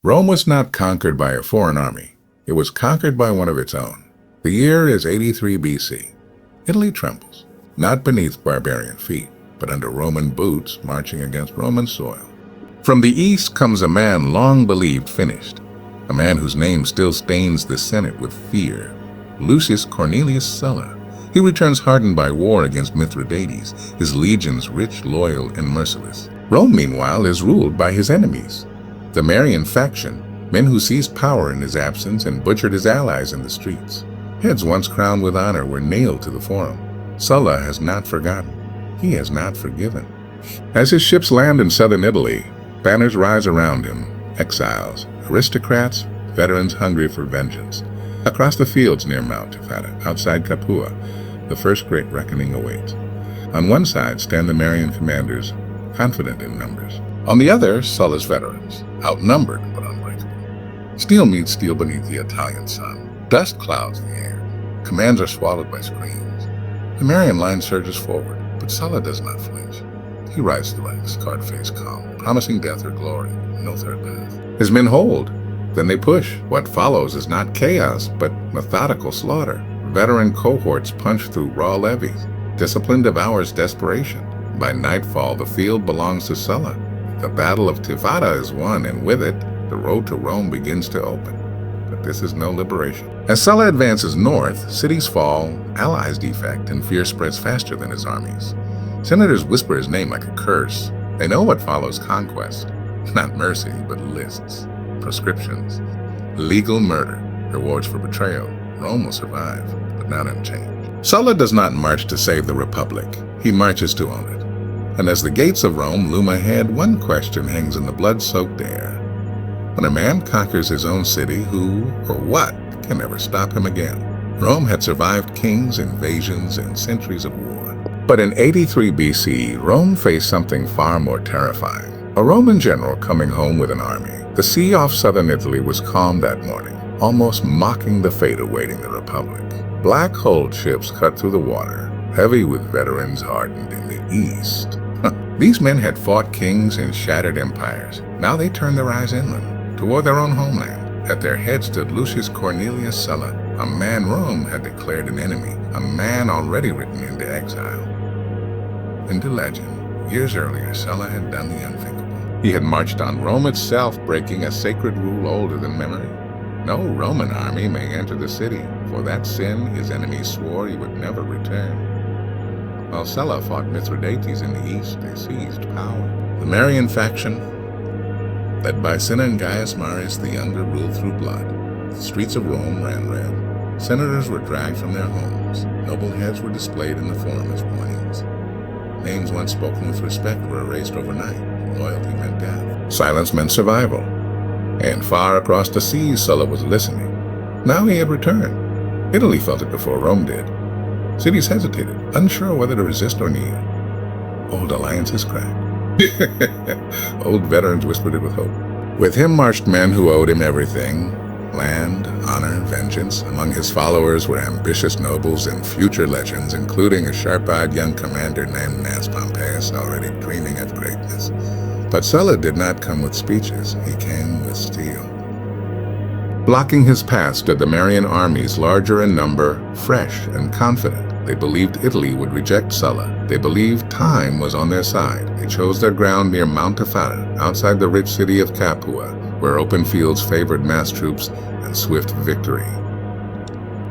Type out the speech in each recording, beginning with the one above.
Rome was not conquered by a foreign army. It was conquered by one of its own. The year is 83 BC. Italy trembles, not beneath barbarian feet, but under Roman boots marching against Roman soil. From the east comes a man long believed finished, a man whose name still stains the Senate with fear, Lucius Cornelius Sulla. He returns hardened by war against Mithridates, his legions rich, loyal, and merciless. Rome, meanwhile, is ruled by his enemies, the Marian faction, men who seized power in his absence and butchered his allies in the streets. Heads once crowned with honor were nailed to the forum. Sulla has not forgotten. He has not forgiven. As his ships land in southern Italy, banners rise around him, exiles, aristocrats, veterans hungry for vengeance. Across the fields near Mount Tifata, outside Capua, the first great reckoning awaits. On one side stand the Marian commanders, confident in numbers. On the other, Sulla's veterans, outnumbered but unbreakable. Steel meets steel beneath the Italian sun. Dust clouds the air. Commands are swallowed by screams. The Marian line surges forward, but Sulla does not flinch. He rides the ranks, card-faced calm, promising death or glory, no third path. His men hold, then they push. What follows is not chaos, but methodical slaughter. Veteran cohorts punch through raw levies. Discipline devours desperation. By nightfall, the field belongs to Sulla. The Battle of Tifata is won, and with it, the road to Rome begins to open. But this is no liberation. As Sulla advances north, cities fall, allies defect, and fear spreads faster than his armies. Senators whisper his name like a curse. They know what follows conquest. Not mercy, but lists, proscriptions, legal murder, rewards for betrayal. Rome will survive, but not unchanged. Sulla does not march to save the Republic. He marches to own it. And as the gates of Rome loom ahead, one question hangs in the blood-soaked air. When a man conquers his own city, who or what can never stop him again? Rome had survived kings, invasions, and centuries of war. But in 83 BC, Rome faced something far more terrifying. A Roman general coming home with an army. The sea off southern Italy was calm that morning, almost mocking the fate awaiting the Republic. Black-hulled ships cut through the water, heavy with veterans hardened in the east. These men had fought kings and shattered empires. Now they turned their eyes inland, toward their own homeland. At their head stood Lucius Cornelius Sulla, a man Rome had declared an enemy, a man already written into exile. Into legend, years earlier, Sulla had done the unthinkable. He had marched on Rome itself, breaking a sacred rule older than memory. No Roman army may enter the city. For that sin, his enemies swore he would never return. While Sulla fought Mithridates in the east, they seized power. The Marian faction, led by Cinna and Gaius Marius the Younger, ruled through blood. The streets of Rome ran red. Senators were dragged from their homes. Noble heads were displayed in the forum as warnings. Names once spoken with respect were erased overnight. Loyalty meant death. Silence meant survival. And far across the seas, Sulla was listening. Now he had returned. Italy felt it before Rome did. Cities hesitated, unsure whether to resist or kneel. Old alliances cracked. Old veterans whispered it with hope. With him marched men who owed him everything: land, honor, vengeance. Among his followers were ambitious nobles and future legends, including a sharp-eyed young commander named Gnaeus Pompeius, already dreaming of greatness. But Sulla did not come with speeches. He came with steel. Blocking his path stood the Marian armies, larger in number, fresh and confident. They believed Italy would reject Sulla. They believed time was on their side. They chose their ground near Mount Tifata, outside the rich city of Capua, where open fields favored mass troops and swift victory.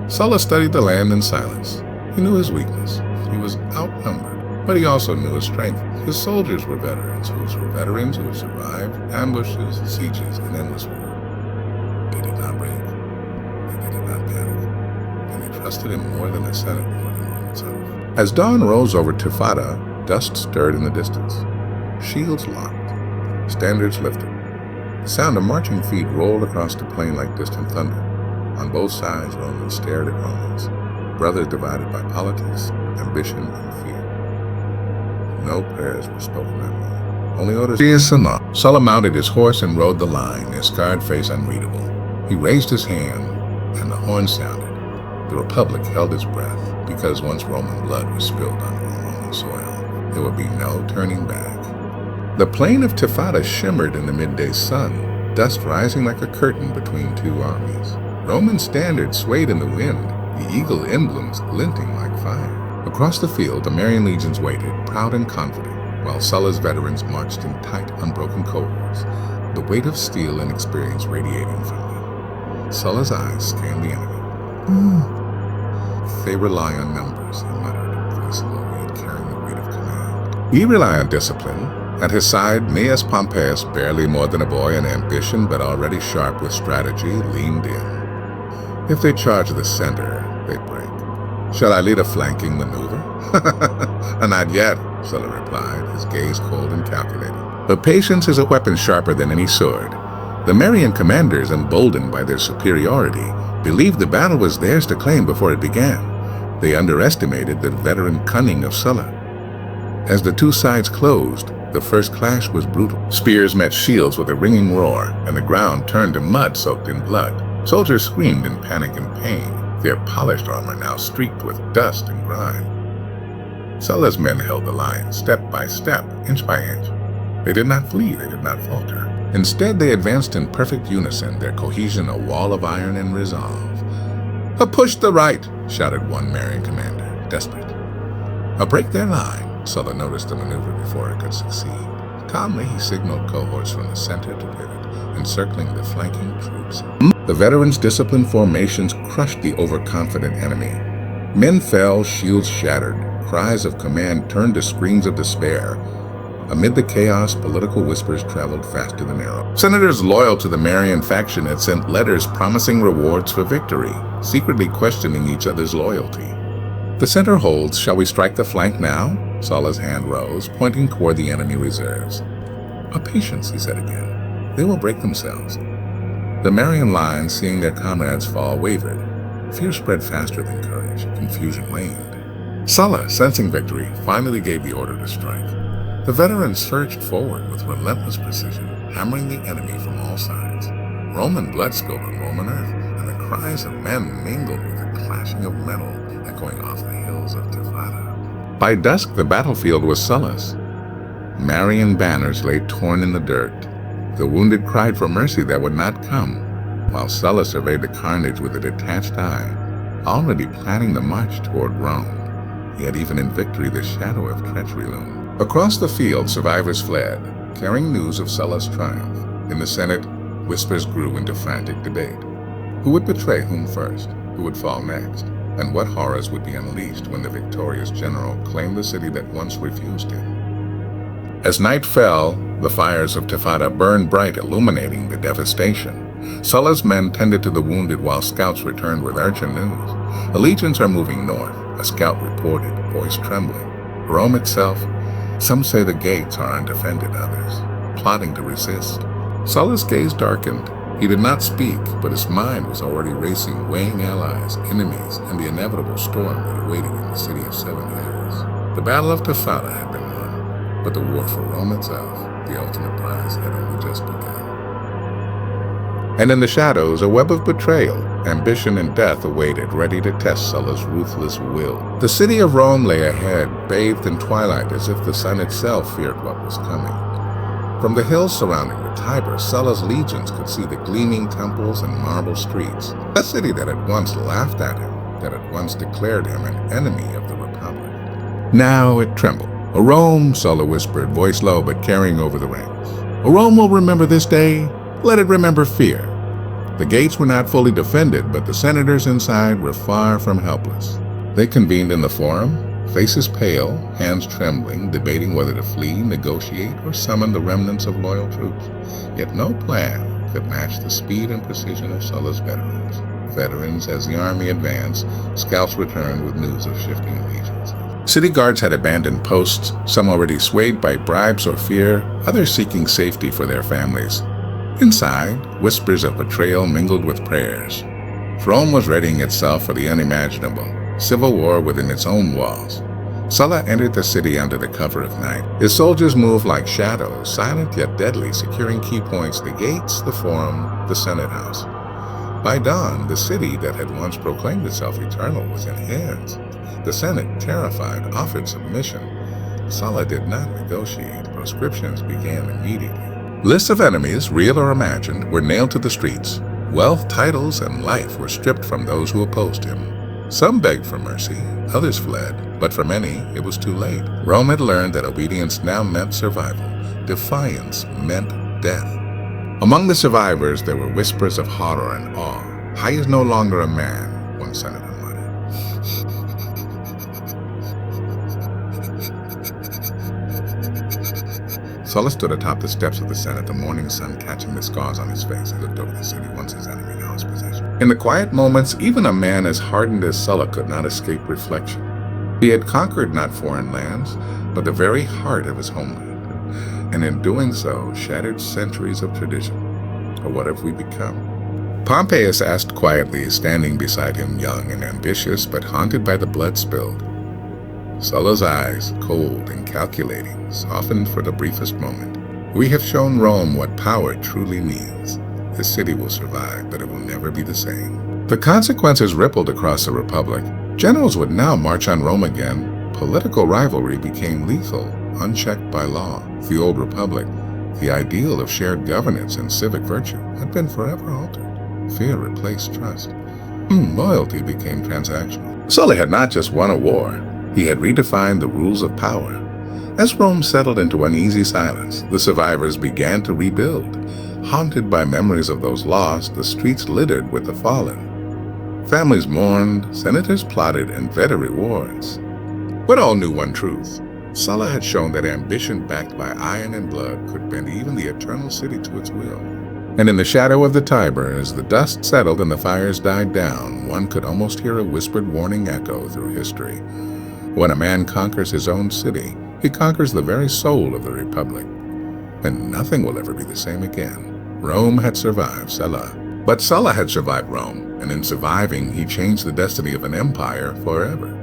Sulla studied the land in silence. He knew his weakness. He was outnumbered, but he also knew his strength. His soldiers were veterans who had survived ambushes, sieges, and endless war. They did not break. They did not panic. And they trusted him more than the Senate, more than Rome itself. As dawn rose over Tifata, dust stirred in the distance. Shields locked. Standards lifted. The sound of marching feet rolled across the plain like distant thunder. On both sides, Romans stared at Romans, brothers divided by politics, ambition, and fear. No prayers were spoken that morning. Only orders. Sulla mounted his horse and rode the line, his scarred face unreadable. He raised his hand, and the horn sounded. The Republic held its breath, because once Roman blood was spilled on Roman soil, there would be no turning back. The plain of Tifata shimmered in the midday sun. dust rising like a curtain between two armies. Roman standards swayed in the wind, the eagle emblems glinting like fire. Across the field, the Marian legions waited, proud and confident, while Sulla's veterans marched in tight, unbroken cohorts, the weight of steel and experience radiating from them. Sulla's eyes scanned the enemy. They rely on numbers, he muttered, voice low, yet carrying the weight of command. We rely on discipline. At his side, Gnaeus Pompeius, barely more than a boy in ambition, but already sharp with strategy, leaned in. If they charge the center, they break. Shall I lead a flanking maneuver? Not yet, Sulla replied, his gaze cold and calculating. But patience is a weapon sharper than any sword. The Marian commanders, emboldened by their superiority, believed the battle was theirs to claim before it began. They underestimated the veteran cunning of Sulla. As the two sides closed, the first clash was brutal. Spears met shields with a ringing roar, and the ground turned to mud soaked in blood. Soldiers screamed in panic and pain, their polished armor now streaked with dust and grime. Sulla's men held the line, step by step, inch by inch. They did not flee, they did not falter. Instead, they advanced in perfect unison, their cohesion a wall of iron and resolve. "A push the right," shouted one Marian commander, desperate. "A break their line," Sulla noticed the maneuver before it could succeed. Calmly, he signaled cohorts from the center to pivot, encircling the flanking troops. The veterans' disciplined formations crushed the overconfident enemy. Men fell, shields shattered, cries of command turned to screams of despair. Amid the chaos, political whispers traveled faster than arrows. Senators loyal to the Marian faction had sent letters promising rewards for victory, secretly questioning each other's loyalty. "The center holds. Shall we strike the flank now?" Sulla's hand rose, pointing toward the enemy reserves. "A patience," he said again. "They will break themselves." The Marian lines, seeing their comrades fall, wavered. Fear spread faster than courage. Confusion waned. Sulla, sensing victory, finally gave the order to strike. The veterans surged forward with relentless precision, hammering the enemy from all sides. Roman blood spilled on Roman earth, and the cries of men mingled with the clashing of metal echoing off the hills of Tifata. By dusk, the battlefield was Sulla's. Marian banners lay torn in the dirt. The wounded cried for mercy that would not come, while Sulla surveyed the carnage with a detached eye, already planning the march toward Rome. Yet even in victory, the shadow of treachery loomed. Across the field, survivors fled, carrying news of Sulla's triumph. In the Senate, whispers grew into frantic debate. Who would betray whom first? Who would fall next? And what horrors would be unleashed when the victorious general claimed the city that once refused him? As night fell, the fires of Tifata burned bright, illuminating the devastation. Sulla's men tended to the wounded while scouts returned with urgent news. The legions are moving north, a scout reported, voice trembling. Rome itself? Some say the gates are undefended, others plotting to resist. Sulla's gaze darkened. He did not speak, but his mind was already racing, weighing allies, enemies, and the inevitable storm that awaited in the city of 7 hills. The Battle of Tifata had been won, but the war for Rome itself, the ultimate prize, had only just begun. And in the shadows, a web of betrayal, ambition, and death awaited, ready to test Sulla's ruthless will. The city of Rome lay ahead, bathed in twilight, as if the sun itself feared what was coming. From the hills surrounding the Tiber, Sulla's legions could see the gleaming temples and marble streets. A city that had once laughed at him, that had once declared him an enemy of the Republic. Now it trembled. "A Rome," Sulla whispered, voice low but carrying over the ranks. "A Rome will remember this day. Let it remember fear." The gates were not fully defended, but the senators inside were far from helpless. They convened in the forum, faces pale, hands trembling, debating whether to flee, negotiate, or summon the remnants of loyal troops. Yet no plan could match the speed and precision of Sulla's veterans. As the army advanced, scouts returned with news of shifting allegiances. City guards had abandoned posts, some already swayed by bribes or fear, others seeking safety for their families. Inside, whispers of betrayal mingled with prayers. Rome was readying itself for the unimaginable, civil war within its own walls. Sulla entered the city under the cover of night. His soldiers moved like shadows, silent yet deadly, securing key points: the gates, the forum, the Senate house. By dawn, the city that had once proclaimed itself eternal was in hands. The Senate, terrified, offered submission. Sulla did not negotiate. Proscriptions began immediately. Lists of enemies, real or imagined, were nailed to the streets. Wealth, titles, and life were stripped from those who opposed him. Some begged for mercy, others fled, but for many it was too late. Rome had learned that obedience now meant survival. Defiance meant death. Among the survivors, there were whispers of horror and awe. "He is no longer a man," one senator muttered. Sulla stood atop the steps of the Senate, the morning sun catching the scars on his face. He looked over the city, once his enemy, now his possession. In the quiet moments, even a man as hardened as Sulla could not escape reflection. He had conquered not foreign lands, but the very heart of his homeland, and in doing so, shattered centuries of tradition. Or what have we become? Pompeius asked quietly, standing beside him, young and ambitious, but haunted by the blood spilled. Sulla's eyes, cold and calculating, softened for the briefest moment. "We have shown Rome what power truly means. The city will survive, but it will never be the same." The consequences rippled across the Republic. Generals would now march on Rome again. Political rivalry became lethal, unchecked by law. The old Republic, the ideal of shared governance and civic virtue, had been forever altered. Fear replaced trust. Loyalty became transactional. Sulla had not just won a war. He had redefined the rules of power. As Rome settled into uneasy silence, the survivors began to rebuild. Haunted by memories of those lost, the streets littered with the fallen. Families mourned, senators plotted, and vetted rewards. But all knew one truth. Sulla had shown that ambition backed by iron and blood could bend even the eternal city to its will. And in the shadow of the Tiber, as the dust settled and the fires died down, one could almost hear a whispered warning echo through history. When a man conquers his own city, he conquers the very soul of the Republic. And nothing will ever be the same again. Rome had survived Sulla. But Sulla had survived Rome, and in surviving, he changed the destiny of an empire forever.